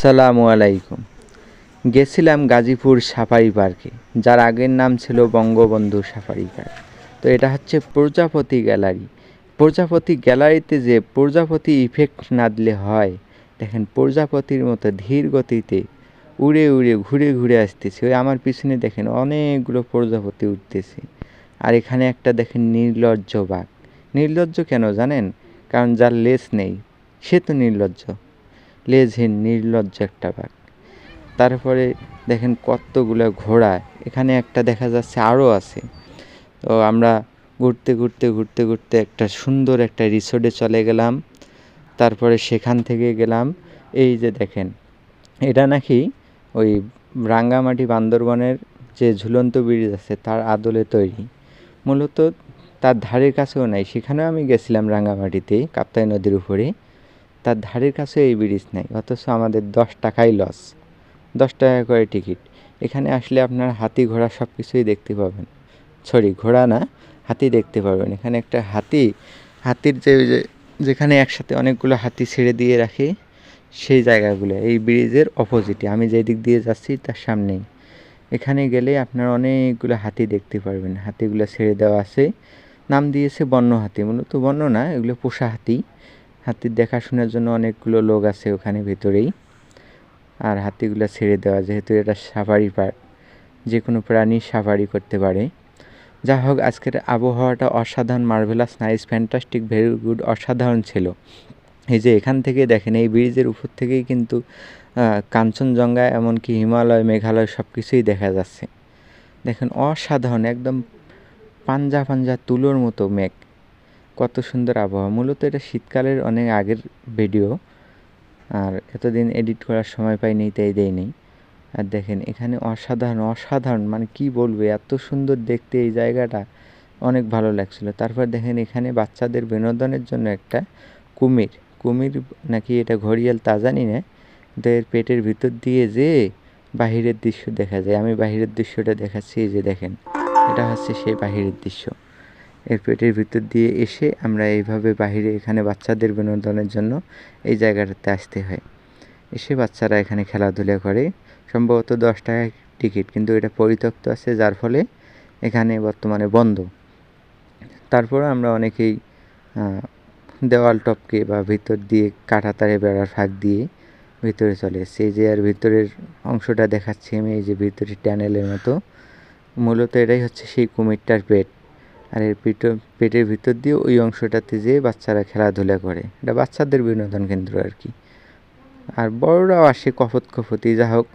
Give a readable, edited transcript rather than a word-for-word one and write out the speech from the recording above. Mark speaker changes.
Speaker 1: আসসালামু আলাইকুম। গেছিলাম গাজীপুর সাফারি পার্কে, যার আগের নাম ছিল বঙ্গবন্ধু সাফারি পার্ক। তো এটা হচ্ছে প্রজাপতি গ্যালারি। প্রজাপতি গ্যালারিতে যে প্রজাপতি ইফেক্ট না দিলে হয়। দেখেন প্রজাপতির মতো ধীর গতিতে উড়ে উড়ে ঘুরে ঘুরে আসতেছে। ওই আমার পিছনে দেখেন অনেকগুলো প্রজাপতি উঠতেছে। আর এখানে একটা দেখেন নির্লজ্জ বাঘ। নির্লজ্জ কেন জানেন? কারণ যার লেজ নেই সে তো নির্লজ্জ। লেজহীন নির্লজ্জ একটা বাঘ। তারপরে দেখেন কতগুলো ঘোড়া, এখানে একটা দেখা যাচ্ছে আরও আছে। তো আমরা ঘুরতে ঘুরতে ঘুরতে ঘুরতে একটা সুন্দর একটা রিসোর্টে চলে গেলাম। তারপরে সেখান থেকে গেলাম, এই যে দেখেন এটা নাকি ওই রাঙ্গামাটি বান্দরবনের যে ঝুলন্ত ব্রিজ আছে তার আদলে তৈরি। মূলত তার ধারের কাছেও নাই, সেখানেও আমি গেছিলাম রাঙ্গামাটিতে কাপ্তাই নদীর উপরে। তার ধারের কাছে এই ব্রিজ নাই, অথচ আমাদের 10 টাকাই লস। 10 টাকা করে টিকিট। এখানে আসলে আপনার হাতি ঘোড়া সব কিছুই দেখতে পাবেন। সরি, ঘোড়া না, হাতি দেখতে পাবেন। এখানে একটা হাতির যেখানে একসাথে অনেকগুলো হাতি ছেড়ে দিয়ে রাখে, সেই জায়গাগুলো এই ব্রিজের অপোজিটে, আমি যেই দিক দিয়ে যাচ্ছি তার সামনেই। এখানে গেলে আপনার অনেকগুলো হাতি দেখতে পারবেন। হাতিগুলো ছেড়ে দেওয়া আছে, নাম দিয়েছে বন্য হাতি। মূলত বন্য না, এগুলো পোষা হাতি। হাতির দেখাশোনার জন্য অনেকগুলো লোক আছে ওখানে ভেতরেই। আর হাতিগুলো ছেড়ে দেওয়া, যেহেতু এটা সাফারি পার্ক, যে কোনো প্রাণী সাফারি করতে পারে। যা হোক, আজকের আবহাওয়াটা অসাধারণ, marvellous, nice, fantastic, very good, অসাধারণ ছিল। এই যে এখান থেকে দেখেন, এই ব্রিজের উপর থেকেই কিন্তু কাঞ্চনজঙ্ঘা, এমনকি হিমালয়, মেঘালয় সব কিছুই দেখা যাচ্ছে। দেখেন অসাধারণ, একদম পাঞ্জা পাঞ্জা তুলোর মতো মেঘ। কত সুন্দর আবহাওয়া। মূলত এটা শীতকালের অনেক আগের ভিডিও, আর এতদিন এডিট করার সময় পাইনি, তাই দেয়নি। আর দেখেন এখানে অসাধারণ অসাধারণ, মানে কি বলবো, এত সুন্দর দেখতে এই জায়গাটা, অনেক ভালো লাগছিল। তারপর দেখেন এখানে বাচ্চাদের বিনোদনের জন্য একটা কুমির কুমির নাকি এটা ঘড়িয়াল তা জানি না, কিন্তু এর পেটের ভিতর দিয়ে যে বাহিরের দৃশ্য দেখা যায়। আমি বাহিরের দৃশ্যটা দেখাচ্ছি, এই যে দেখেন, এটা হচ্ছে সেই বাহিরের দৃশ্য। এর পেটের ভিতর দিয়ে এসে আমরা এইভাবে বাহিরে, এখানে বাচ্চাদের বিনোদনের জন্য এই জায়গাটাতে আসতে হয়। এসে বাচ্চারা এখানে খেলাধুলা করে। সম্ভবত 10 টাকা টিকিট, কিন্তু এটা পরিত্যক্ত আছে, যার ফলে এখানে বর্তমানে বন্ধ। তারপরে আমরা অনেকেই দেওয়াল টপকে বা ভিতর দিয়ে কাঁটাতারে বেড়ার ফাঁক দিয়ে ভিতরে চলে এসেছি। এই যে আর ভিতরের অংশটা দেখাচ্ছি আমি, এই যে ভিতরে ট্যানেলের মতো। মূলত এটাই হচ্ছে সেই কুমিরটার পেট। আর এর পেটের ভিতর দিয়ে ওই অংশটাতে যেয়ে বাচ্চারা খেলাধুলা করে। এটা বাচ্চাদের বিনোদন কেন্দ্র আর কি। আর বড়রাও আসে কফতি, যা হোক